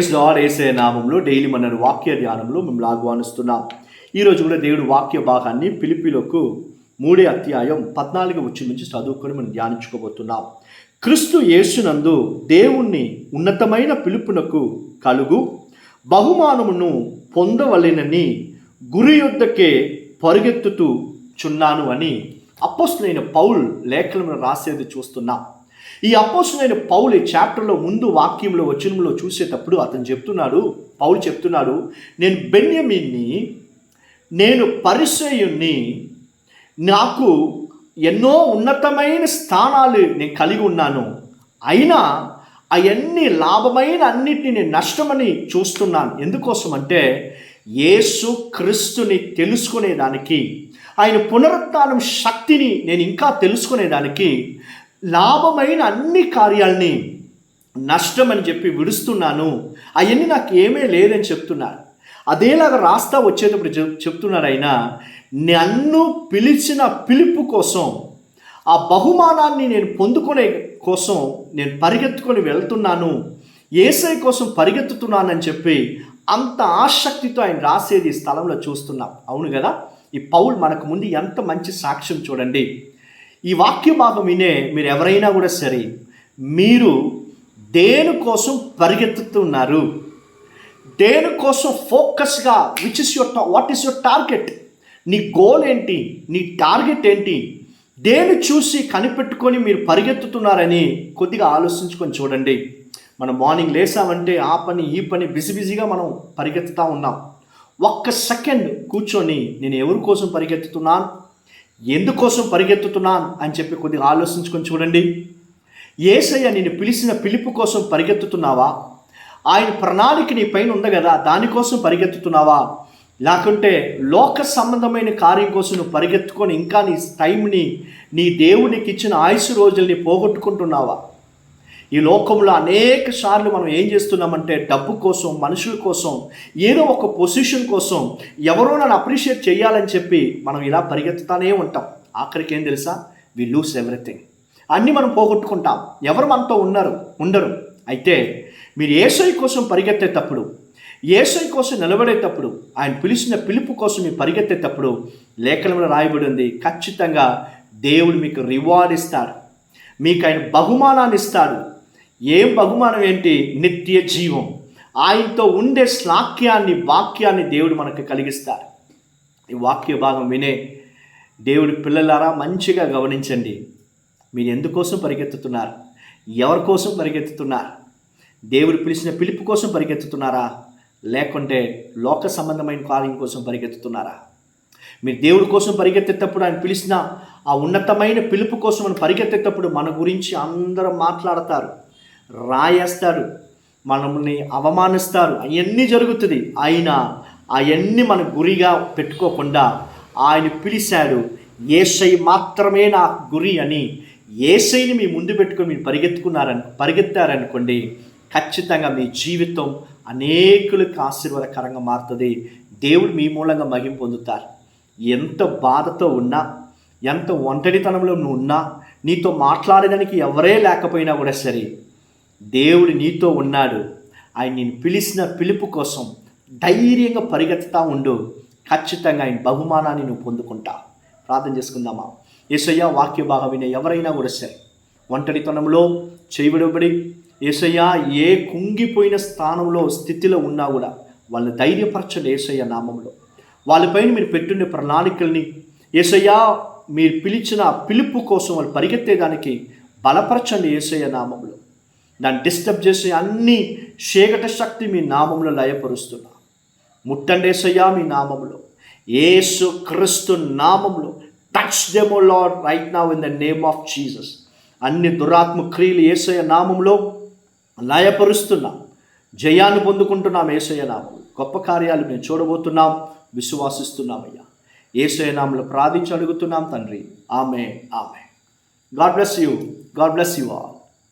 యేసే నామంలో డైలీ మన వాక్య ధ్యానంలో మేము ఆహ్వానిస్తున్నాం. ఈరోజు కూడా దేవుడు వాక్య భాగాన్ని ఫిలిప్పీలకు 3వ అధ్యాయం 14వ వచనం నుంచి చదువుకొని మనం ధ్యానించుకోబోతున్నాం. క్రీస్తు యేసునందు దేవుణ్ణి ఉన్నతమైన పిలుపునకు కలుగు బహుమానమును పొందవలెనని గురి యొద్దకే పరుగెత్తుతూ చున్నాను అని అపోస్తలుడైన పౌలు లేఖలను రాసేది చూస్తున్నాం. ఈ అపోస్తలుడైన పౌలు ఈ చాప్టర్లో ముందు వాక్యంలో వచనంలో చూసేటప్పుడు పౌలు చెప్తున్నాడు, నేను బెన్యమీన్ని, నేను పరిసయ్యుణ్ణి, నాకు ఎన్నో ఉన్నతమైన స్థానాలు నేను కలిగి ఉన్నాను, అయినా అవన్నీ లాభమైన అన్నిటిని నేను నష్టమని చూస్తున్నాను. ఎందుకోసం అంటే యేసు క్రీస్తుని తెలుసుకునేదానికి, ఆయన పునరుత్థానం శక్తిని నేను ఇంకా తెలుసుకునేదానికి లాభమైన అన్ని కార్యాలని నష్టమని చెప్పి విడుస్తున్నాను. అవన్నీ నాకు ఏమీ లేదని చెప్తున్నారు. అదేలాగా రాస్తా వచ్చేటప్పుడు చెప్తున్నారు, ఆయన నన్ను పిలిచిన పిలుపు కోసం, ఆ బహుమానాన్ని నేను పొందుకునే కోసం నేను పరిగెత్తుకొని వెళ్తున్నాను, యేసయ్య కోసం పరిగెత్తుతున్నానని చెప్పి అంత ఆసక్తితో ఆయన రాసేది ఈ స్థలంలో చూస్తున్నాం. అవును కదా? ఈ పౌలు మనకు ముందు ఎంత మంచి సాక్ష్యం చూడండి. ఈ వాక్య భాగం వినే మీరు ఎవరైనా కూడా సరే, మీరు దేనికోసం పరిగెత్తుతున్నారు, దేనికోసం ఫోకస్గా, వాట్ ఈస్ యువర్ టార్గెట్, నీ గోల్ ఏంటి, నీ టార్గెట్ ఏంటి, దేని చూసి కనిపెట్టుకొని మీరు పరిగెత్తుతున్నారని కొద్దిగా ఆలోచించుకొని చూడండి. మనం మార్నింగ్ లేసామంటే ఆ పని ఈ పని బిజీగా మనం పరిగెత్తుతూ ఉన్నాం. ఒక్క సెకండ్ కూర్చొని నేను ఎవరి కోసం పరిగెత్తుతున్నాను, ఎందుకోసం పరిగెత్తుతున్నాను అని చెప్పి కొద్దిగా ఆలోచించుకొని చూడండి. యేసయ్య నిన్ను పిలిచిన పిలుపు కోసం పరిగెత్తుతున్నావా? ఆయన ప్రణాళిక నీ పైన ఉంది కదా, దానికోసం పరిగెత్తుతున్నావా? లేకుంటే లోక సంబంధమైన కార్యం కోసం నువ్వు పరిగెత్తుకొని ఇంకా నీ టైంని, నీ దేవునికి ఇచ్చిన ఆయుష్ రోజుల్ని పోగొట్టుకుంటున్నావా? ఈ లోకంలో అనేక సార్లు మనం ఏం చేస్తున్నామంటే డబ్బు కోసం, మనుషుల కోసం, ఏదో ఒక పొజిషన్ కోసం, ఎవరో నన్ను అప్రిషియేట్ చేయాలని చెప్పి మనం ఇలా పరిగెత్తుతానే ఉంటాం. ఆఖరికి ఏం తెలుసా, వి లూస్ ఎవ్రీథింగ్. అన్నీ మనం పోగొట్టుకుంటాం. ఎవరు మనతో ఉండరు. అయితే మీరు యేసయ్య కోసం పరిగెత్తేటప్పుడు, యేసయ్య కోసం నిలబడేటప్పుడు, ఆయన పిలిచిన పిలుపు కోసం మీరు పరిగెత్తేటప్పుడు లేఖనంలో రాయబడి ఉంది, ఖచ్చితంగా దేవుడు మీకు రివార్డ్ ఇస్తాడు, మీకు ఆయన బహుమానాన్ని ఇస్తాడు. ఏం బహుమానం ఏంటి? నిత్య జీవం. ఆయనతో ఉండే వాక్యాన్ని దేవుడు మనకు కలిగిస్తాడు. ఈ వాక్య భాగం వినే దేవుడి పిల్లలారా మంచిగా గమనించండి. మీరు ఎందుకోసం పరిగెత్తుతున్నారు? ఎవరి కోసం పరిగెత్తుతున్నారు? దేవుడు పిలిచిన పిలుపు కోసం పరిగెత్తుతున్నారా, లేకుంటే లోక సంబంధమైన కార్యం కోసం పరిగెత్తుతున్నారా? మీరు దేవుడి కోసం పరిగెత్తేటప్పుడు, ఆయన పిలిచిన ఆ ఉన్నతమైన పిలుపు కోసం మనం పరిగెత్తేటప్పుడు మన గురించి అందరూ మాట్లాడతారు, రాయేస్తారు, మనల్ని అవమానిస్తారు, అవన్నీ జరుగుతుంది. అయినా అవన్నీ మన గురిగా పెట్టుకోకుండా ఆయన పిలిచాడు, యేసయ్య మాత్రమే నా గురి అని యేసయ్యని మీ ముందు పెట్టుకొని మీరు పరిగెత్తారనుకోండి, ఖచ్చితంగా మీ జీవితం అనేకులకు ఆశీర్వాదకరంగా మారుతుంది. దేవుడు మీ మూలంగా మహిమ పొందుతారు. ఎంత బాధతో ఉన్నా, ఎంత ఒంటరితనంలో నువ్వు ఉన్నా, నీతో మాట్లాడడానికి ఎవరే లేకపోయినా కూడా సరే, దేవుడు నీతో ఉన్నాడు. ఆయన నేను పిలిచిన పిలుపు కోసం ధైర్యంగా పరిగెత్తుతూ ఉండు. ఖచ్చితంగా ఆయన బహుమానాన్ని నువ్వు పొందుకుంటా. ప్రార్థన చేసుకుందామా? యేసయ్య, వాక్య భాగం వినే ఎవరైనా కూడా సరే ఒంటరితనంలో చేయబడబడి, యేసయ్య ఏ కుంగిపోయిన స్థితిలో ఉన్నా కూడా వాళ్ళని ధైర్యపరచండి యేసయ్య నామంలో. వాళ్ళపైన మీరు పెట్టున్న ప్రణాళికల్ని యేసయ్య, మీరు పిలిచిన పిలుపు కోసం వాళ్ళు పరిగెత్తేదానికి బలపరచండి యేసయ్య నామంలో. దాన్ని డిస్టర్బ్ చేసే అన్ని చీకటి శక్తి మీ నామంలో లయపరుస్తున్నా. ముట్టండి యేసయ్య మీ నామంలో, యేసు క్రీస్తు నామంలో. Touch them O Lord right now in the name of Jesus. అన్ని దురాత్మ క్రియలు యేసయ్య నామంలో లయపరుస్తున్నాం. జయాన్ని పొందుకుంటున్నాం యేసయ్య నామంలో. గొప్ప కార్యాలు మేము చూడబోతున్నాం, విశ్వాసిస్తున్నామయ్యా. యేసయ్య నామంలో ప్రార్థించి అడుగుతున్నాం తండ్రి. Amen. God bless you. All.